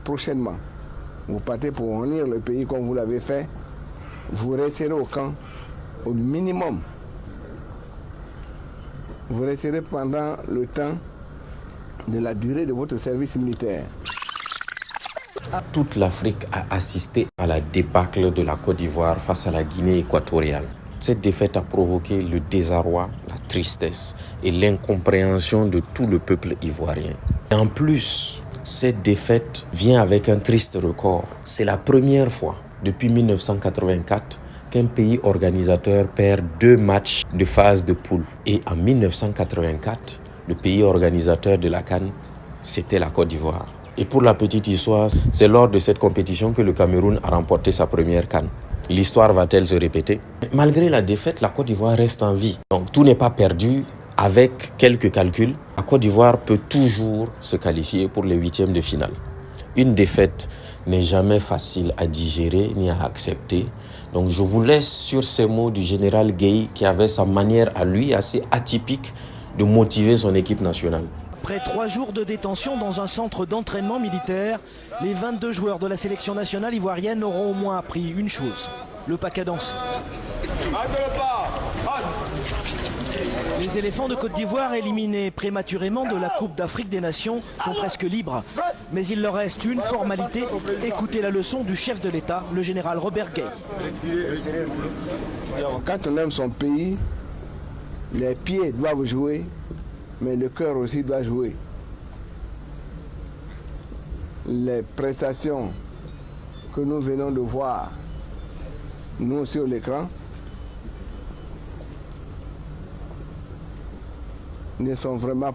prochainement, vous partez pour unir le pays comme vous l'avez fait, vous resterez au camp au minimum. Vous resterez pendant le temps de la durée de votre service militaire. Toute l'Afrique a assisté à la débâcle de la Côte d'Ivoire face à la Guinée équatoriale. Cette défaite a provoqué le désarroi, la tristesse et l'incompréhension de tout le peuple ivoirien. Et en plus, cette défaite vient avec un triste record. C'est la première fois depuis 1984 qu'un pays organisateur perd 2 matchs de phase de poule. Et en 1984, le pays organisateur de la CAN, c'était la Côte d'Ivoire. Et pour la petite histoire, c'est lors de cette compétition que le Cameroun a remporté sa première CAN. L'histoire va-t-elle se répéter? Malgré la défaite, la Côte d'Ivoire reste en vie. Donc tout n'est pas perdu. Avec quelques calculs, la Côte d'Ivoire peut toujours se qualifier pour les 8e de finale. Une défaite n'est jamais facile à digérer ni à accepter. Donc je vous laisse sur ces mots du général Gueye qui avait sa manière à lui assez atypique de motiver son équipe nationale. Après 3 jours de détention dans un centre d'entraînement militaire, les 22 joueurs de la sélection nationale ivoirienne auront au moins appris une chose, le paquet à danser. Les éléphants de Côte d'Ivoire éliminés prématurément de la Coupe d'Afrique des Nations sont presque libres. Mais il leur reste une formalité, écouter la leçon du chef de l'État, le général Robert Gueye. Quand on aime son pays, les pieds doivent jouer, mais le cœur aussi doit jouer. Les prestations que nous venons de voir, nous sur l'écran, ne sont vraiment